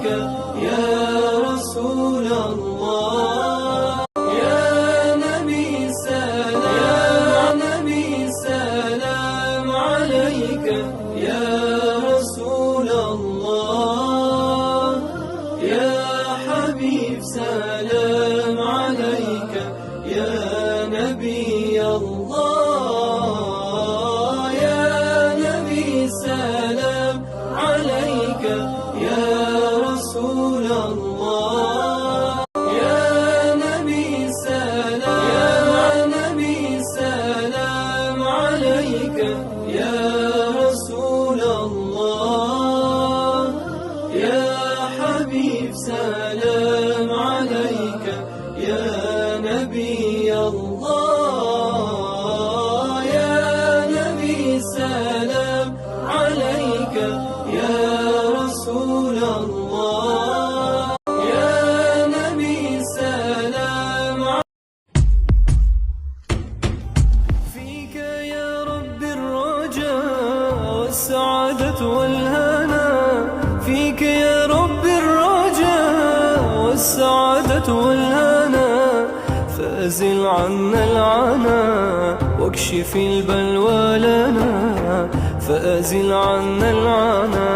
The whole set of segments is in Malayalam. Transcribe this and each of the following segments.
عليك يا رسول الله يا نبي سلام عليك يا رسول الله يا حبيب سلام عليك يا نبي الله يا نبي سلام عليك يا رسول الله يا نبي سلام عليك يا رسول الله يا حبيب سلام عليك يا نبي الله يا نبي سلام عليك يا رسول الله يا نبي سلام فيك يا رب الرجاء والسعادة والهنا فيك يا رب الرجاء والسعادة والهنا فأزل عنا العنا واكشف البلوى لنا فأزل عنا العنا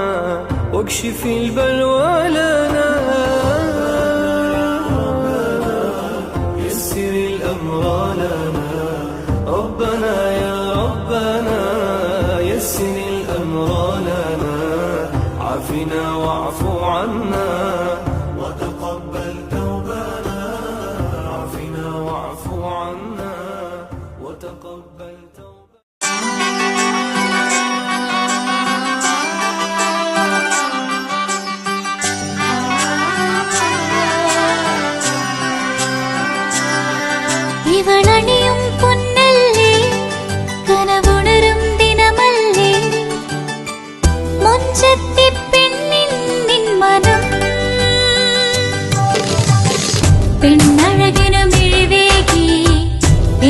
واكشف البلوى لنا يسر الأمر لنا ربنا يا ربنا يسر الأمر لنا عافنا واعف عنا وتقبل توبنا عافنا واعف عنا وتقبل توبنا ഇവളണിയും പൊന്നല്ലേ കനവുണരും ദിനമല്ലേ മൊഞ്ചത്തി പെണ്ണിൻ നിൻ മനം പെണ്ണഴകിനു മിഴിവേകി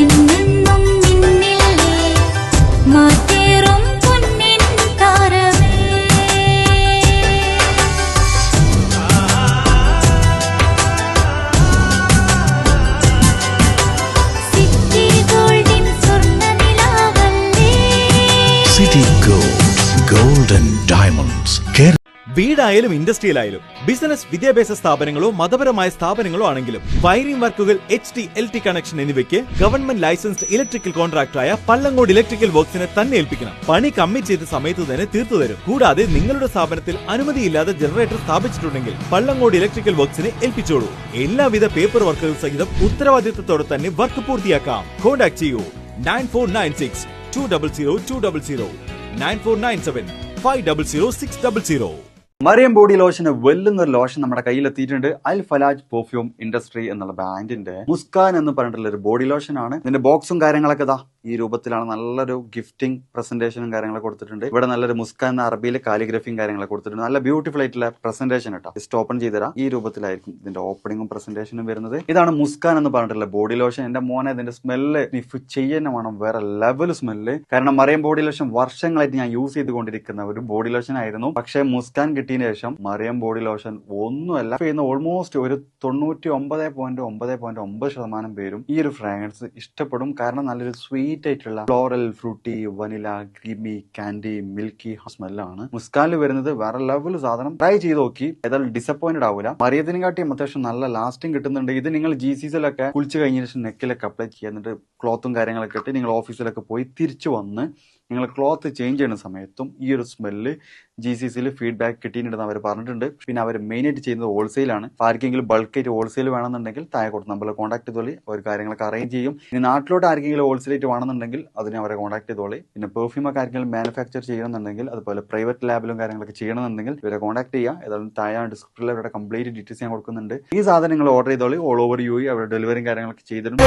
എന്നെന്നും നിന്നില്ലേ മാറ്റേറും പൊന്നിൻ താരമേ സിറ്റി ഗോൾഡിൻ സ്വർണ്ണനിലാവല്ലേ City Gold, Gold and Diamonds. വീടായാലും ഇൻഡസ്ട്രിയലായാലും ബിസിനസ് വിദ്യാഭ്യാസ സ്ഥാപനങ്ങളോ മതപരമായ സ്ഥാപനങ്ങളോ ആണെങ്കിലും വയറിംഗ് വർക്കുകൾ HT LT കണക്ഷൻ എന്നിവയ്ക്ക് ഗവൺമെന്റ് ലൈസൻസ്ഡ് ഇലക്ട്രിക്കൽ കോൺട്രാക്ടറായ പള്ളങ്ങോട് ഇലക്ട്രിക്കൽ വർക്സിനെ തന്നെ ഏൽപ്പിക്കണം. പണി കമ്മിറ്റ് ചെയ്ത സമയത്ത് തന്നെ തീർത്തു തരും. കൂടാതെ നിങ്ങളുടെ സ്ഥാപനത്തിൽ അനുമതിയില്ലാതെ ജനറേറ്റർ സ്ഥാപിച്ചിട്ടുണ്ടെങ്കിൽ പള്ളങ്ങോട് ഇലക്ട്രിക്കൽ വർക്സിനെ ഏൽപ്പിച്ചോളൂ. എല്ലാവിധ പേപ്പർ വർക്കുകൾ സഹിതം ഉത്തരവാദിത്തത്തോടെ തന്നെ വർക്ക് പൂർത്തിയാക്കാം. കോൺടാക്ട് ചെയ്യൂ 9496 200 200 9497 500 600. മറിയം ബോഡി ലോഷന് വെല്ലുന്ന ഒരു ലോഷൻ നമ്മുടെ കയ്യിലെത്തിയിട്ടുണ്ട്. അൽ ഫലാജ് പെർഫ്യൂം ഇൻഡസ്ട്രി എന്നുള്ള ബ്രാൻഡിന്റെ മുസ്കാൻ എന്ന് പറഞ്ഞിട്ടുള്ള ഒരു ബോഡി ലോഷൻ ആണ്. ഇതിന്റെ ബോക്സും കാര്യങ്ങളൊക്കെ ഇതാ ഈ രൂപത്തിലാണ്. നല്ലൊരു ഗിഫ്റ്റിംഗ് പ്രസന്റേഷനും കാര്യങ്ങളൊക്കെ കൊടുത്തിട്ടുണ്ട്. ഇവിടെ നല്ലൊരു മുസ്കാൻ എന്ന അറബിയിൽ കാലിഗ്രഫിയും കാര്യങ്ങളൊക്കെ കൊടുത്തിട്ടുണ്ട്. നല്ല ബ്യൂട്ടിഫുൾ ആയിട്ടുള്ള പ്രസന്റേഷൻ കേട്ടോ. ജസ്റ്റ് ഓപ്പൺ ചെയ്തുതരാം. ഈ രൂപത്തിലായിരിക്കും ഇതിന്റെ ഓപ്പണിങ്ങും പ്രസന്റേഷനും വരുന്നത്. ഇതാണ് മുസ്കാൻ എന്ന് പറഞ്ഞിട്ടുള്ള ബോഡി ലോഷൻ. എന്റെ മോനെ ഇതിന്റെ സ്മെല്ല് സ്നിഫ് ചെയ്യുന്ന വേണം, വേറെ ലെവൽ സ്മെല്ല്. കാരണം മറിയം ബോഡി ലോഷൻ വർഷങ്ങളായിട്ട് ഞാൻ യൂസ് ചെയ്തുകൊണ്ടിരിക്കുന്ന ഒരു ബോഡി ലോഷൻ ആയിരുന്നു. പക്ഷേ മുസ്കാൻ കിട്ടിയതിന് ശേഷം മറിയം ബോഡി ലോഷൻ ഒന്നുമല്ല ചെയ്യുന്ന ഓൾമോസ്റ്റ് ഒരു 99.9% പേരും ഈ ഒരു ഫ്രാഗ്രൻസ് ഇഷ്ടപ്പെടും. കാരണം നല്ലൊരു സ്വീറ്റ് ആയിട്ടുള്ള floral, fruity, vanilla, creamy, candy, milky സ്മെല്ലാണ് മുസ്കാനിൽ വരുന്നത്. വേറെ ലെവൽ സാധനം. ട്രൈ ചെയ്ത് നോക്കി, ഏതായാലും ഡിസപ്പോയിന്റഡ് ആവില്ല. മറിയത്തിനെ കാട്ടിയും അത്യാവശ്യം നല്ല ലാസ്റ്റിംഗ് കിട്ടുന്നുണ്ട്. ഇത് നിങ്ങൾ GCCയിലൊക്കെ കുളിച്ച് കഴിഞ്ഞ ശേഷം നെക്കിലൊക്കെ അപ്ലൈ ചെയ്യുക. എന്നിട്ട് ക്ലോത്തും കാര്യങ്ങളൊക്കെ ഇട്ട് നിങ്ങൾ ഓഫീസിലൊക്കെ പോയി തിരിച്ചു വന്ന് നിങ്ങൾ ക്ലോത്ത് ചേഞ്ച് ചെയ്യുന്ന സമയത്തും ഈ ഒരു സ്മെല്ല് GCCയിൽ ഫീഡ്ബാക്ക് കിട്ടിയിട്ടുണ്ടെന്ന് അവർ പറഞ്ഞിട്ടുണ്ട്. പിന്നെ അവർ മെയിനായിട്ട് ചെയ്യുന്നത് ഹോൾസെയിലാണ്. ആർക്കെങ്കിലും ബൾക്കായിട്ട് ഹോൾസെയിൽ വേണമെന്നുണ്ടെങ്കിൽ താഴെ കൊടുത്ത് നമ്മളെ കോൺടാക്ട് ചെയ്തോളി. അവർ കാര്യങ്ങളൊക്കെ അറേഞ്ച് ചെയ്യും. ഇനി നാട്ടിലോട്ട് ആർക്കെങ്കിലും ഹോൾസെയിലായിട്ട് വേണമെന്നുണ്ടെങ്കിൽ അതിനെ അവരെ കോൺടാക്ട് ചെയ്തോളി. പിന്നെ പെർഫ്യൂമൊക്കെ ആർക്കെങ്കിലും മാനുഫാക്ചർ ചെയ്യണമെന്നുണ്ടെങ്കിൽ അതുപോലെ പ്രൈവറ്റ് ലാബിലും കാര്യങ്ങളൊക്കെ ചെയ്യണമെന്നുണ്ടെങ്കിൽ ഇവരെ കോൺടാക്ട് ചെയ്യുക. ഏതായാലും താഴെ ഡിസ്ക്രിപ്ഷനിൽ അവരുടെ കംപ്ലീറ്റ് ഡീറ്റെയിൽസ് ഞാൻ കൊടുക്കുന്നുണ്ട്. ഈ സാധനങ്ങൾ ഓർഡർ ചെയ്തോളി. ഓൾ ഓവർ UAE അവരുടെ ഡെലിവറിയും കാര്യങ്ങളൊക്കെ ചെയ്തിട്ടുണ്ട്.